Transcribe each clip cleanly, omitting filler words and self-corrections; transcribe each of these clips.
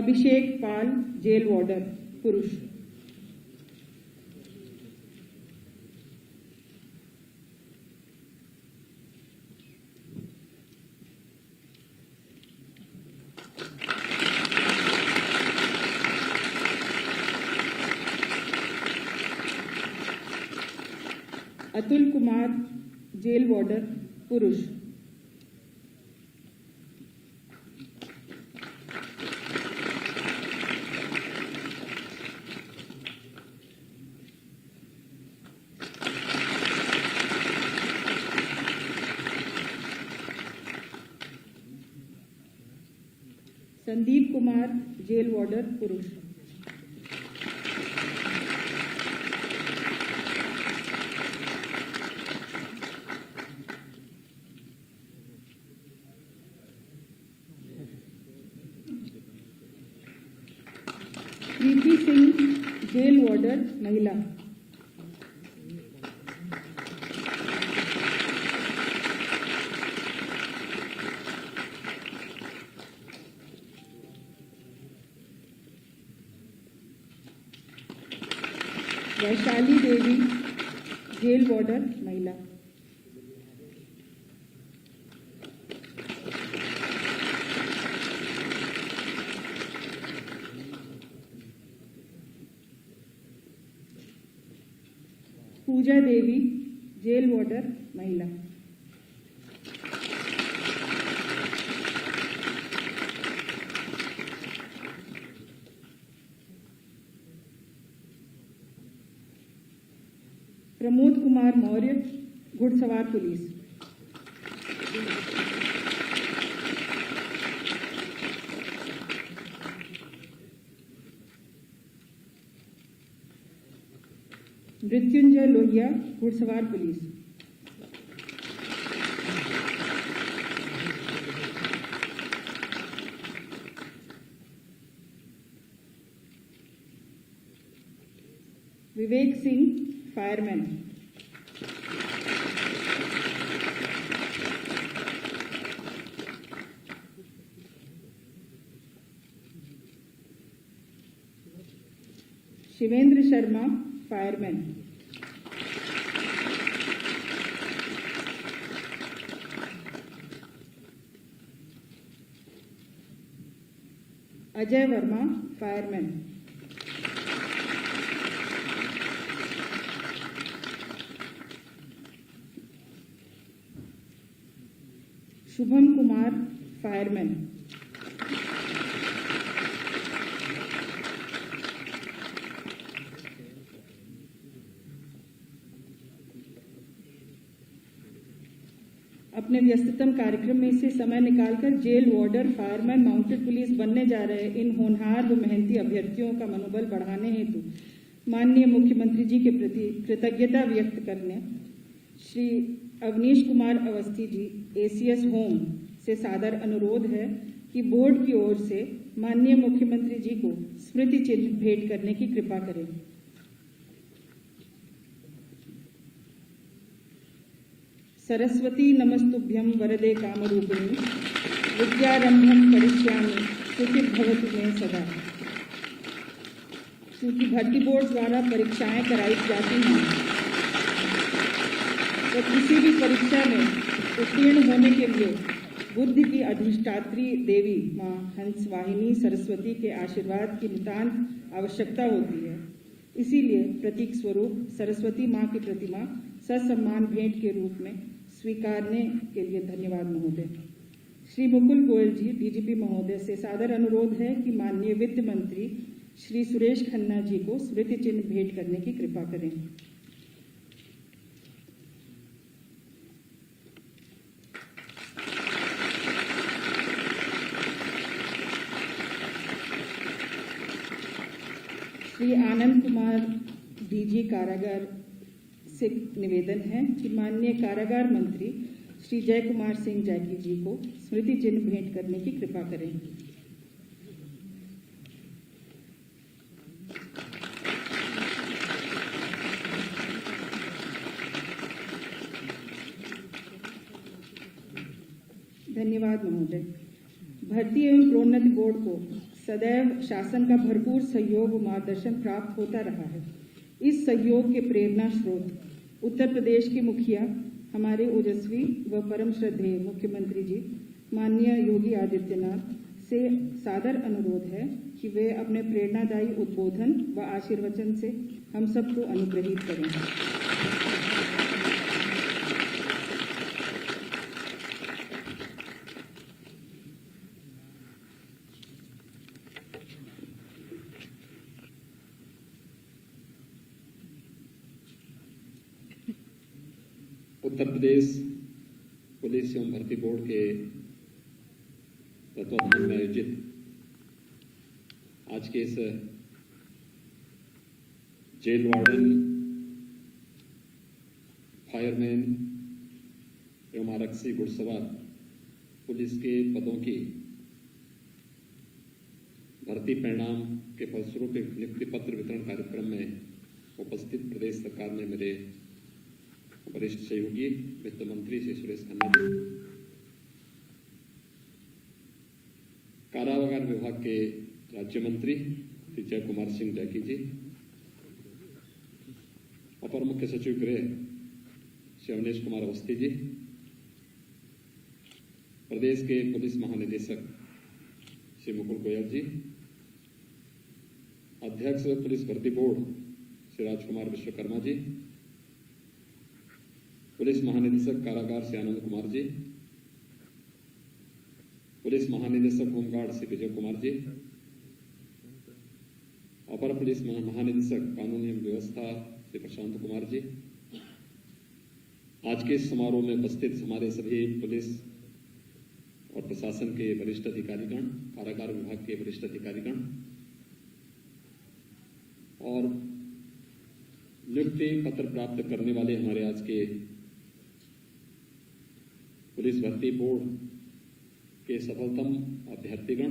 अभिषेक पाल, jail वार्डर, पुरुष। Atul Kumar, jail वार्डर, पुरुष। Sandeep Kumar, jail वार्डर, पुरुष। प्रीति सिंह, जेल वार्डर, महिला। वैशाली देवी, जेल वार्डर, महिला। पूजा देवी, जेल वार्डर, महिला। प्रमोद कुमार मौर्य, घुड़सवार, पुलिस। मृत्युंजय लोहिया, घुड़सवार, police. Vivek Singh, fireman. Shivendra Sharma, fireman. Ajay Verma, fireman. Shubham Kumar, fireman. अपने व्यस्ततम कार्यक्रम में से समय निकालकर jail warder, fireman, mounted police बनने जा रहे इन होनहार व मेहनती अभ्यर्थियों का मनोबल बढ़ाने हेतु माननीय मुख्यमंत्री जी के प्रति कृतज्ञता व्यक्त करने श्री अवनीश कुमार अवस्थी जी, एसीएस होम, से सादर अनुरोध है कि बोर्ड की ओर से माननीय मुख्यमंत्री जी को स्मृति चिन्ह भेंट करने की कृपा करें। सरस्वती नमस्तुभ्यं वरदे कामरूपिणी, विद्यारंभं करिष्यामि सुखित भवतु मे सदा। क्योंकि भर्ती बोर्ड द्वारा परीक्षाएं कराई जाती हैं तो किसी भी परीक्षा में उत्तीर्ण होने के लिए बुद्धि की अधिष्ठात्री देवी माँ हंसवाहिनी सरस्वती के आशीर्वाद की नितांत आवश्यकता होती है। इसीलिए प्रतीक स्वरूप सरस्वती माँ की प्रतिमा ससम्मान भेंट के रूप में स्वीकारने के लिए धन्यवाद महोदय। श्री मुकुल गोयल जी, डीजीपी महोदय से सादर अनुरोध है कि माननीय वित्त मंत्री श्री सुरेश खन्ना जी को स्मृति चिन्ह भेंट करने की कृपा करें। श्री आनंद कुमार, डीजी कारागार, से निवेदन है कि माननीय कारागार मंत्री श्री जय कुमार सिंह जैकी जी को स्मृति चिन्ह भेंट करने की कृपा करें। धन्यवाद महोदय। भर्ती एवं प्रोन्नति बोर्ड को सदैव शासन का भरपूर सहयोग व मार्गदर्शन प्राप्त होता रहा है। इस सहयोग के प्रेरणा स्रोत उत्तर प्रदेश के मुखिया हमारे ओजस्वी व परम श्रद्धेय मुख्यमंत्री जी माननीय योगी आदित्यनाथ से सादर अनुरोध है कि वे अपने प्रेरणादायी उद्बोधन व आशीर्वचन से हम सबको अनुग्रहित करें। उत्तर प्रदेश पुलिस एवं भर्ती बोर्ड के तत्वाधान में आयोजित आज के इस जेल वार्डन, फायरमैन एवं आरक्षी घुड़सवार पुलिस के पदों की भर्ती परिणाम के फलस्वरूप एक नियुक्ति पत्र वितरण कार्यक्रम में उपस्थित प्रदेश सरकार ने मेरे वरिष्ठ सहयोगी वित्त मंत्री श्री सुरेश खन्ना जी, कारागार विभाग के राज्य मंत्री श्री जय कुमार सिंह जैकी जी, अपर मुख्य सचिव गृह श्री अवनीश कुमार अवस्थी जी, प्रदेश के पुलिस महानिदेशक श्री मुकुल गोयल जी, अध्यक्ष पुलिस भर्ती बोर्ड श्री राजकुमार विश्वकर्मा जी, पुलिस महानिदेशक कारागार श्री आनंद कुमार जी, पुलिस महानिदेशक होमगार्ड श्री विजय कुमार जी, अपर पुलिस महानिदेशक कानून एवं व्यवस्था श्री प्रशांत कुमार जी, आज के इस समारोह में उपस्थित हमारे सभी पुलिस और प्रशासन के वरिष्ठ अधिकारीगण, कारागार विभाग के वरिष्ठ अधिकारीगण और नियुक्ति पत्र प्राप्त करने वाले हमारे आज के पुलिस भर्ती बोर्ड के सफलतम अभ्यर्थीगण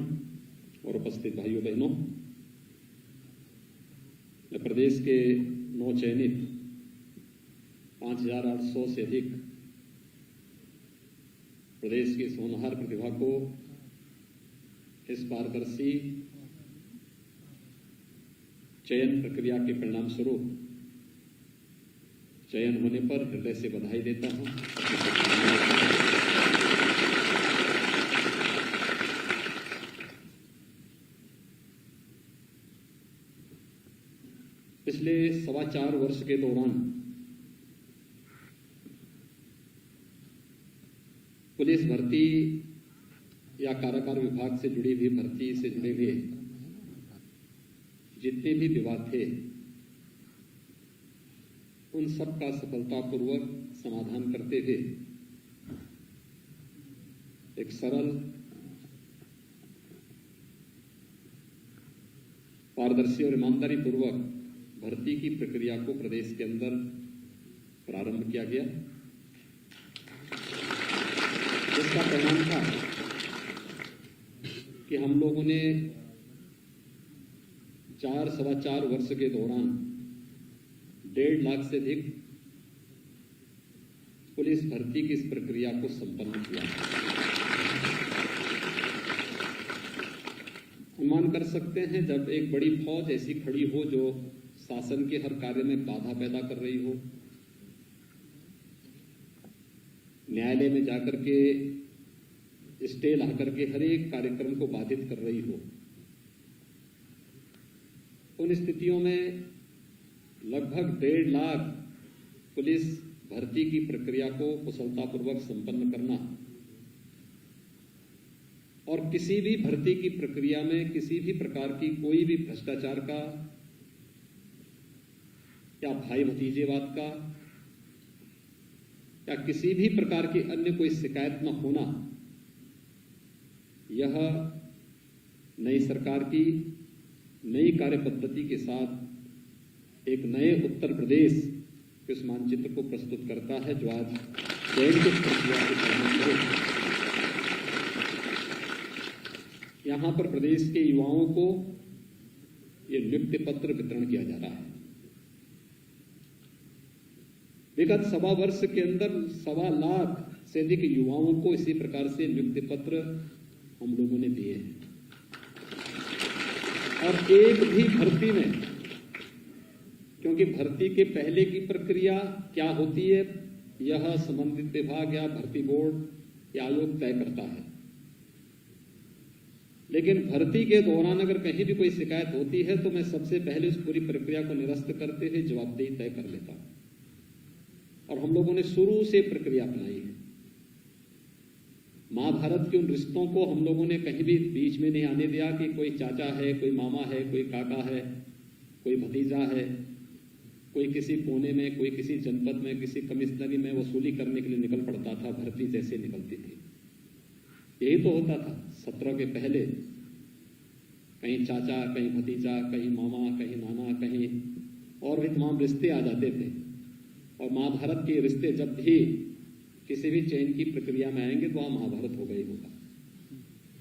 और उपस्थित भाइयों बहनों, मैं प्रदेश के 9 चयनित 5,800 से अधिक प्रदेश की होनहार प्रतिभा को इस पारदर्शी चयन प्रक्रिया के परिणाम स्वरूप चयन होने पर हृदय से बधाई देता हूं। पिछले 4.25 वर्ष के दौरान पुलिस भर्ती या कारागार विभाग से जुड़ी हुई भर्ती से जुड़े हुए जितने भी विवाद थे, उन सब का सफलतापूर्वक समाधान करते हुए एक सरल, पारदर्शी और ईमानदारी पूर्वक भर्ती की प्रक्रिया को प्रदेश के अंदर प्रारंभ किया गया। इसका परिणाम था कि हम लोगों ने 4-4.25 वर्ष के दौरान 1.5 लाख से अधिक पुलिस भर्ती की इस प्रक्रिया को संपन्न किया। अनुमान कर सकते हैं, जब एक बड़ी फौज ऐसी खड़ी हो जो शासन के हर कार्य में बाधा पैदा कर रही हो, न्यायालय में जाकर के स्टे ला करके हर एक कार्यक्रम को बाधित कर रही हो, उन स्थितियों में लगभग 1.5 लाख पुलिस भर्ती की प्रक्रिया को कुशलतापूर्वक संपन्न करना और किसी भी भर्ती की प्रक्रिया में किसी भी प्रकार की कोई भी भ्रष्टाचार का या भाई भतीजेवाद का या किसी भी प्रकार की अन्य कोई शिकायत न होना, यह नई सरकार की नई कार्य पद्धति के साथ एक नए उत्तर प्रदेश के उस मानचित्र को प्रस्तुत करता है जो आज चयन की प्रक्रिया के परिणाम स्वरूप यहां पर प्रदेश के युवाओं को ये नियुक्ति पत्र वितरण किया जा रहा है। विगत 1.25 वर्ष के अंदर 1.25 लाख से अधिक युवाओं को इसी प्रकार से नियुक्ति पत्र हम लोगों ने दिए हैं। और एक भी भर्ती में, क्योंकि भर्ती के पहले की प्रक्रिया क्या होती है यह संबंधित विभाग या भर्ती बोर्ड या आयोग तय करता है, लेकिन भर्ती के दौरान अगर कहीं भी कोई शिकायत होती है तो मैं सबसे पहले उस पूरी प्रक्रिया को निरस्त करते हुए जवाबदेही तय कर लेता हूं। और हम लोगों ने शुरू से प्रक्रिया अपनाई है। महाभारत के उन रिश्तों को हम लोगों ने कहीं भी बीच में नहीं आने दिया कि कोई चाचा है, कोई मामा है, कोई काका है, कोई भतीजा है, कोई किसी कोने में, कोई किसी जनपद में, किसी कमिश्नरी में वसूली करने के लिए निकल पड़ता था, भर्ती जैसे निकलती थी। यही तो होता था 17 के पहले, कहीं चाचा, कहीं भतीजा, कहीं मामा, कहीं नाना, कहीं और भी तमाम रिश्ते आ जाते थे। और महाभारत के रिश्ते जब भी किसी भी चयन की प्रक्रिया में आएंगे तो वहां महाभारत होगा ही होगा।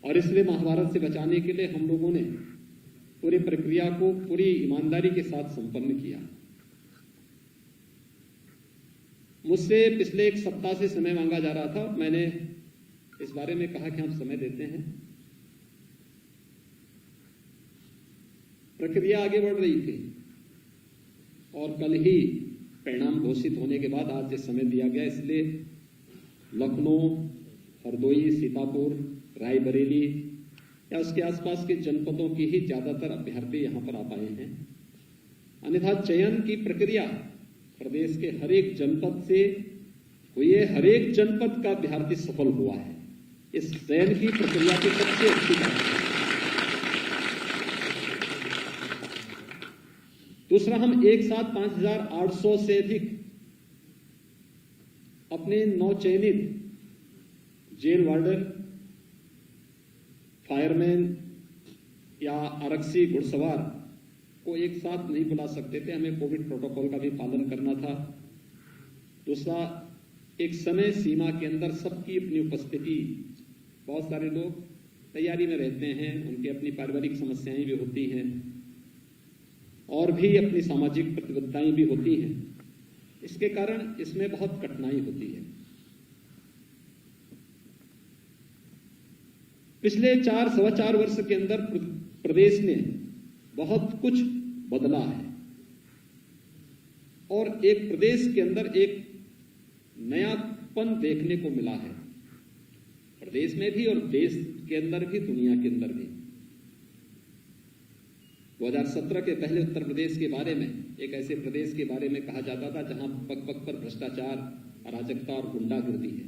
और इसलिए महाभारत से बचाने के लिए हम लोगों ने पूरी प्रक्रिया को पूरी ईमानदारी के साथ संपन्न किया। मुझसे पिछले एक सप्ताह से समय मांगा जा रहा था। मैंने इस बारे में कहा कि हम समय देते हैं। प्रक्रिया आगे बढ़ रही थी और कल ही परिणाम घोषित होने के बाद आज जो समय दिया गया, इसलिए लखनऊ, हरदोई, सीतापुर, रायबरेली या उसके आसपास के जनपदों की ही ज्यादातर अभ्यर्थी यहां पर आ पाए हैं। अन्यथा चयन की प्रक्रिया प्रदेश के हर एक जनपद से हुई है, हर एक जनपद का अभ्यर्थी सफल हुआ है। इस चयन की प्रक्रिया की सबसे अच्छी बात है। दूसरा, हम एक साथ 5,800 से अधिक अपने नवचयनित जेल वार्डन, फायरमैन या आरक्षी, घुड़सवार को एक साथ नहीं बुला सकते थे। हमें कोविड प्रोटोकॉल का भी पालन करना था। दूसरा, एक समय सीमा के अंदर सबकी अपनी उपस्थिति, बहुत सारे लोग तैयारी में रहते हैं, उनकी अपनी पारिवारिक समस्याएं भी होती हैं और भी अपनी सामाजिक प्रतिबद्धताएं भी होती हैं। इसके कारण इसमें बहुत कठिनाई होती है। पिछले 4-4.25 वर्ष के अंदर प्रदेश ने बहुत कुछ बदला है और एक प्रदेश के अंदर एक नयापन देखने को मिला है, प्रदेश में भी और देश के अंदर भी, दुनिया के अंदर भी। 2017 के पहले उत्तर प्रदेश के बारे में, एक ऐसे प्रदेश के बारे में कहा जाता था जहां पग पग पर भ्रष्टाचार, अराजकता और गुंडागर्दी है।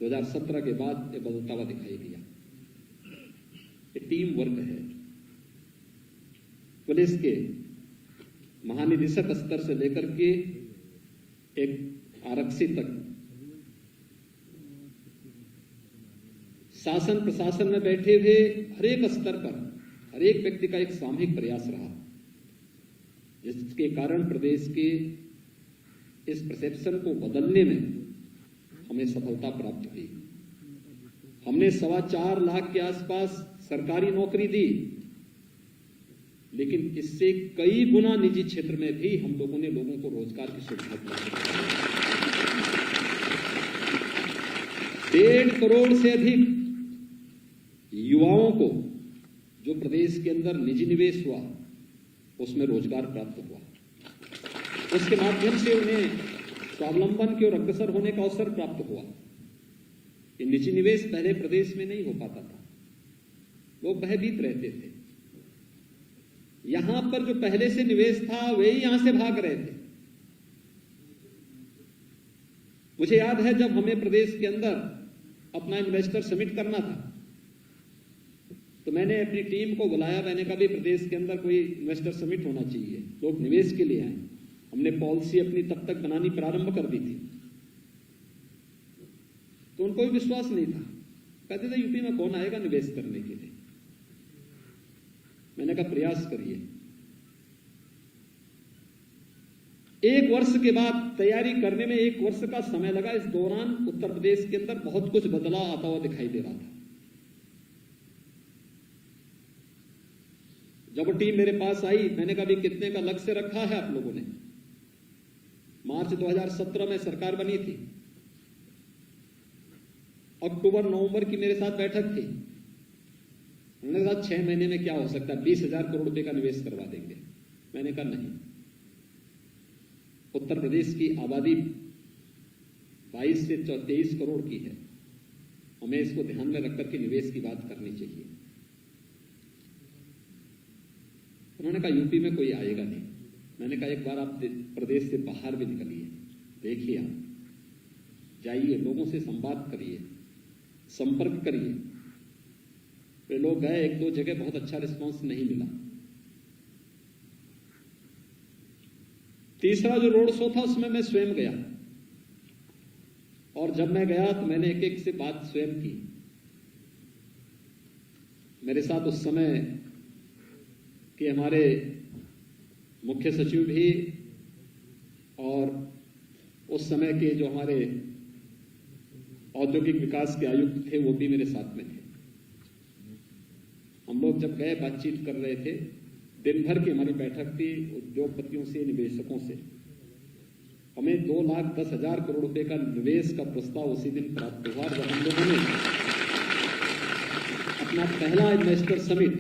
2017 के बाद ये बदलता हुआ दिखाई दिया। ये टीम वर्क है। पुलिस के महानिदेशक स्तर से लेकर के एक आरक्षी तक, शासन प्रशासन में बैठे हुए हर एक स्तर पर हर एक व्यक्ति का एक सामूहिक प्रयास रहा, जिसके कारण प्रदेश के इस परसेप्शन को बदलने में हमें सफलता प्राप्त हुई। हमने 4.25 लाख के आसपास सरकारी नौकरी दी, लेकिन इससे कई गुना निजी क्षेत्र में भी हम लोगों ने लोगों को रोजगार की सुविधा दी। 1.5 करोड़ से अधिक युवाओं को जो प्रदेश के अंदर निजी निवेश हुआ उसमें रोजगार प्राप्त हुआ। उसके माध्यम से उन्हें स्वावलंबन की ओर अग्रसर होने का अवसर प्राप्त हुआ। ये निजी निवेश पहले प्रदेश में नहीं हो पाता था, लोग भयभीत रहते थे। यहां पर जो पहले से निवेश था वे ही यहां से भाग रहे थे। मुझे याद है जब हमें प्रदेश के अंदर अपना इन्वेस्टर समिट करना था तो मैंने अपनी टीम को बुलाया। मैंने कहा भी प्रदेश के अंदर कोई इन्वेस्टर समिट होना चाहिए, लोग निवेश के लिए आए। हमने पॉलिसी अपनी तब तक बनानी प्रारंभ कर दी थी, तो उनको भी विश्वास नहीं था। कहते थे यूपी में कौन आएगा निवेश करने के लिए। मैंने कहा प्रयास करिए। 1 वर्ष के बाद तैयारी करने में 1 वर्ष का समय लगा। इस दौरान उत्तर प्रदेश के अंदर बहुत कुछ बदलाव आता हुआ दिखाई दे रहा था। जब वो टीम मेरे पास आई, मैंने कहा भी कितने का लक्ष्य रखा है आप लोगों ने। मार्च 2017 में सरकार बनी थी, अक्टूबर नवंबर की मेरे साथ बैठक थी। उन्होंने कहा 6 महीने में क्या हो सकता है, 20,000 करोड़ रुपए का निवेश करवा देंगे। मैंने कहा नहीं, उत्तर प्रदेश की आबादी 22 से 23 करोड़ की है, हमें इसको ध्यान में रखकर के निवेश की बात करनी चाहिए। उन्होंने कहा यूपी में कोई आएगा नहीं। मैंने कहा एक बार आप प्रदेश से बाहर भी निकलिए, देखिए, आप जाइए, लोगों से संवाद करिए, संपर्क करिए। वे लोग गए, 1-2 जगह बहुत अच्छा रिस्पांस नहीं मिला। तीसरा जो रोड शो था उसमें मैं स्वयं गया, और जब मैं गया तो मैंने एक एक से बात स्वयं की। मेरे साथ उस समय के हमारे मुख्य सचिव भी और उस समय के जो हमारे औद्योगिक विकास के आयुक्त थे वो भी मेरे साथ में थे। हम लोग जब गए बातचीत कर रहे थे, दिन भर की हमारी बैठक थी उद्योगपतियों से, निवेशकों से। हमें 2,10,000 करोड़ रुपए का निवेश का प्रस्ताव उसी दिन प्राप्त हुआ। जब हम लोगों ने अपना पहला इन्वेस्टर समिट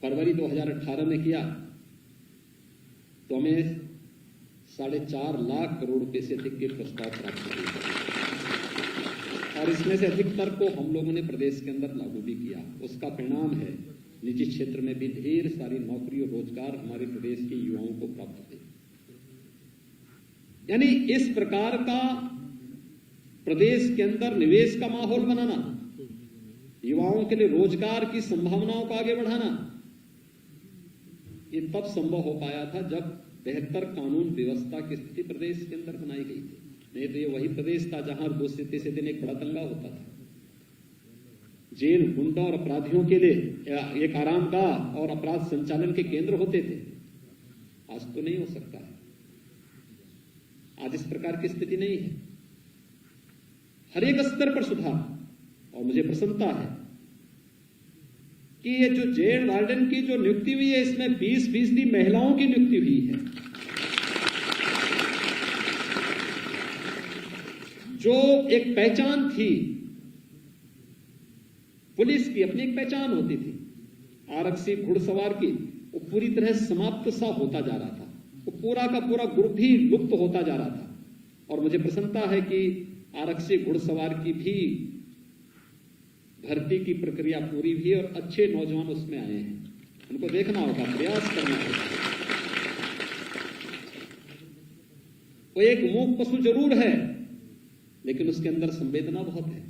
फरवरी 2018 में किया तो हमें 4.5 लाख करोड़ रुपए से अधिक के प्रस्ताव प्राप्त हुए, और इसमें से अधिकतर को हम लोगों ने प्रदेश के अंदर लागू भी किया। उसका परिणाम है निजी क्षेत्र में भी ढेर सारी नौकरी और रोजगार हमारे प्रदेश के युवाओं को प्राप्त हुए। यानी इस प्रकार का प्रदेश के अंदर निवेश का माहौल बनाना, युवाओं के लिए रोजगार की संभावनाओं को आगे बढ़ाना, ये तब संभव हो पाया था जब बेहतर कानून व्यवस्था की स्थिति प्रदेश के अंदर बनाई गई थी। नहीं तो ये वही प्रदेश था जहां 2 से 3 दिन एक बड़ा दंगा होता था। जेल गुंडा और अपराधियों के लिए एक आरामगाह और अपराध संचालन के केंद्र होते थे। आज तो नहीं हो सकता है, आज इस प्रकार की स्थिति नहीं है। हर एक स्तर पर सुधार, और मुझे प्रसन्नता है कि ये जो जेल वार्डन की जो नियुक्ति हुई है इसमें 20% महिलाओं की नियुक्ति हुई है। जो एक पहचान थी पुलिस की, अपनी एक पहचान होती थी आरक्षी घुड़सवार की, वो पूरी तरह समाप्त सा होता जा रहा था। वो पूरा का पूरा ग्रुप ही लुप्त होता जा रहा था। और मुझे प्रसन्नता है कि आरक्षी घुड़सवार की भी भर्ती की प्रक्रिया पूरी हुई और अच्छे नौजवान उसमें आए हैं। उनको देखना होगा, प्रयास करना होगा। वो एक मूक पशु जरूर है, लेकिन उसके अंदर संवेदना बहुत है।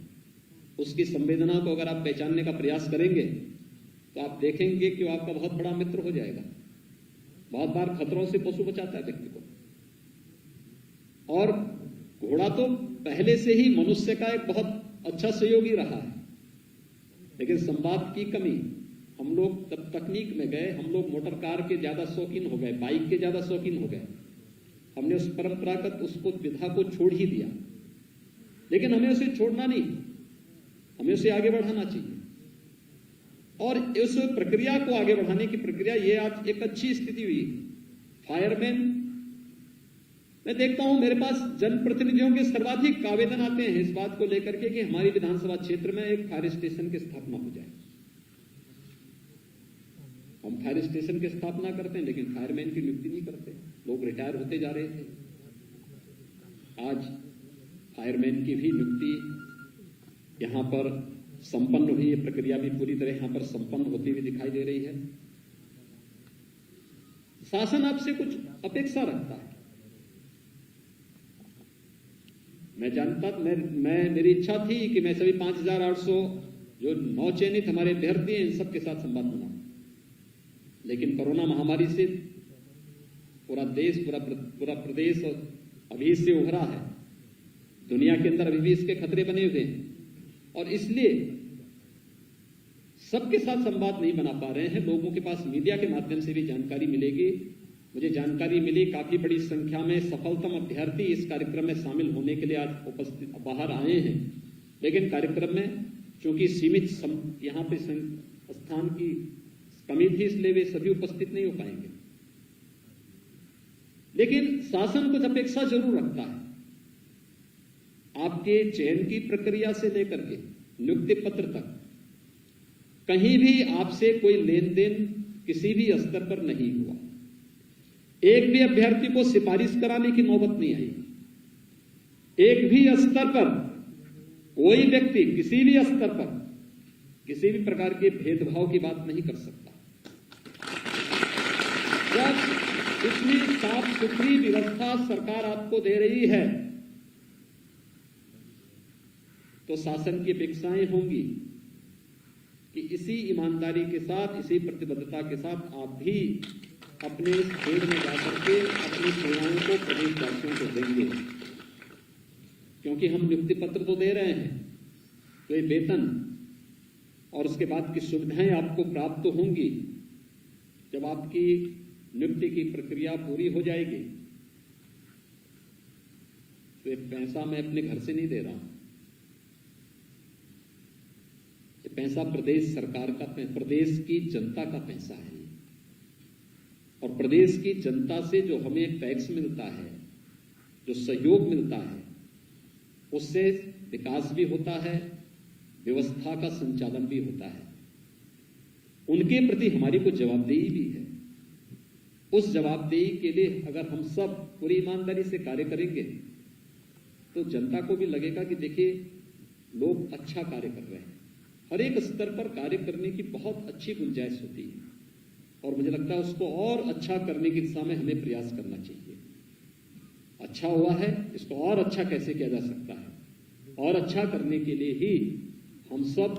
उसकी संवेदना को अगर आप पहचानने का प्रयास करेंगे तो आप देखेंगे कि वो आपका बहुत बड़ा मित्र हो जाएगा। बहुत बार खतरों से पशु बचाता है व्यक्ति को, और घोड़ा तो पहले से ही मनुष्य का एक बहुत अच्छा सहयोगी रहा है। लेकिन संवाद की कमी, हम लोग जब तकनीक में गए, हम लोग मोटर कार के ज्यादा शौकीन हो गए, बाइक के ज्यादा शौकीन हो गए। हमने उस परंपरागत उसको विधा को छोड़ ही दिया। लेकिन हमें उसे छोड़ना नहीं, हमें उसे आगे बढ़ाना चाहिए। और उस प्रक्रिया को आगे बढ़ाने की प्रक्रिया, ये आज एक अच्छी स्थिति हुई। फायरमैन, मैं देखता हूं मेरे पास जनप्रतिनिधियों के सर्वाधिक आवेदन आते हैं इस बात को लेकर के कि हमारी विधानसभा क्षेत्र में एक फायर स्टेशन की स्थापना हो जाए। हम फायर स्टेशन की स्थापना करते हैं लेकिन फायरमैन की नियुक्ति नहीं करते। लोग रिटायर होते जा रहे थे, आज फायरमैन की भी नियुक्ति यहां पर संपन्न हुई। ये प्रक्रिया भी पूरी तरह यहां पर संपन्न होती हुई दिखाई दे रही है। शासन आपसे कुछ अपेक्षा रखता है। मैं जानता, मेरी इच्छा थी कि मैं सभी 5,800 जो नौचयनित हमारे अभ्यर्थी हैं इन सबके साथ संवाद बनाऊं, लेकिन कोरोना महामारी से पूरा देश, पूरा प्रदेश अभी इससे उभरा है। दुनिया के अंदर अभी भी इसके खतरे बने हुए हैं, और इसलिए सबके साथ संवाद नहीं बना पा रहे हैं। लोगों के पास मीडिया के माध्यम से भी जानकारी मिलेगी। मुझे जानकारी मिली काफी बड़ी संख्या में सफलतम अभ्यर्थी इस कार्यक्रम में शामिल होने के लिए आज उपस्थित बाहर आए हैं, लेकिन कार्यक्रम में चूंकि सीमित यहां पे स्थान की कमी थी इसलिए वे सभी उपस्थित नहीं हो पाएंगे। लेकिन शासन कुछ अपेक्षा जरूर रखता है। आपके चयन की प्रक्रिया से लेकर के नियुक्ति पत्र तक कहीं भी आपसे कोई लेन देन किसी भी स्तर पर नहीं हुआ। एक भी अभ्यर्थी को सिफारिश कराने की नौबत नहीं आई। एक भी स्तर पर कोई व्यक्ति किसी भी स्तर पर किसी भी प्रकार के भेदभाव की बात नहीं कर सकता। जब इतनी साफ सुथरी व्यवस्था सरकार आपको दे रही है तो शासन की अपेक्षाएं होंगी कि इसी ईमानदारी के साथ, इसी प्रतिबद्धता के साथ आप भी अपने फील्ड में जाकर के अपनी सेवाओं को प्रदेशवासियों को देंगे। क्योंकि हम नियुक्ति पत्र तो दे रहे हैं, तो ये वेतन और उसके बाद की सुविधाएं आपको प्राप्त होंगी। जब आपकी नियुक्ति की प्रक्रिया पूरी हो जाएगी तो ये पैसा मैं अपने घर से नहीं दे रहा हूं, ये पैसा प्रदेश सरकार का, प्रदेश की जनता का पैसा है। और प्रदेश की जनता से जो हमें टैक्स मिलता है, जो सहयोग मिलता है, उससे विकास भी होता है, व्यवस्था का संचालन भी होता है। उनके प्रति हमारी को जवाबदेही भी है। उस जवाबदेही के लिए अगर हम सब पूरी ईमानदारी से कार्य करेंगे तो जनता को भी लगेगा कि देखिए लोग अच्छा कार्य कर रहे हैं। हर एक स्तर पर कार्य करने की बहुत अच्छी गुंजाइश होती है और मुझे लगता है उसको और अच्छा करने की दिशा में हमें प्रयास करना चाहिए। अच्छा हुआ है, इसको और अच्छा कैसे किया जा सकता है, और अच्छा करने के लिए ही हम सब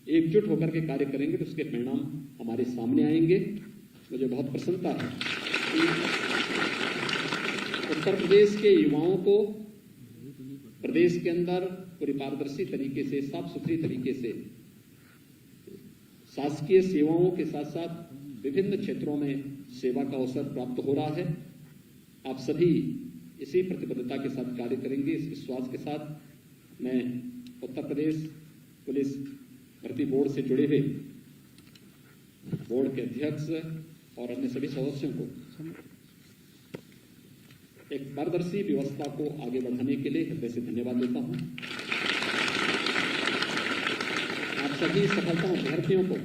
एकजुट होकर के कार्य करेंगे तो उसके परिणाम हमारे सामने आएंगे। मुझे बहुत प्रसन्नता है कि उत्तर प्रदेश के युवाओं को प्रदेश के अंदर पूरी पारदर्शी तरीके से, साफ सुथरी तरीके से शासकीय सेवाओं के साथ साथ विभिन्न क्षेत्रों में सेवा का अवसर प्राप्त हो रहा है। आप सभी इसी प्रतिबद्धता के साथ कार्य करेंगे, इस विश्वास के साथ मैं उत्तर प्रदेश पुलिस भर्ती बोर्ड से जुड़े हुए बोर्ड के अध्यक्ष और अन्य सभी सदस्यों को एक पारदर्शी व्यवस्था को आगे बढ़ाने के लिए हृदय से धन्यवाद देता हूं। आप सभी सफलता अभ्यर्थियों को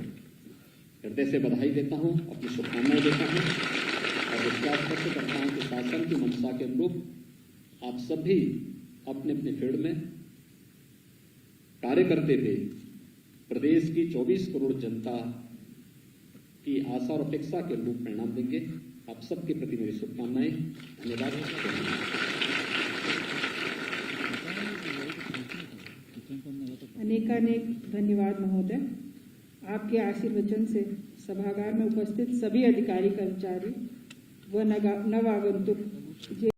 हृदय से बधाई देता हूं, अपनी शुभकामनाएं देता हूं और विश्वास व्यक्त करता हूं कि शासन की मंशा के अनुरूप आप सभी अपने अपने फील्ड में कार्य करते हुए प्रदेश की 24 करोड़ जनता की आशा और अपेक्षा के अनुरूप परिणाम देंगे। आप सबके प्रति मेरी शुभकामनाएं। धन्यवाद। अनेकानेक धन्यवाद महोदय। आपके आशीर्वचन से सभागार में उपस्थित सभी अधिकारी कर्मचारी व नवागंतुक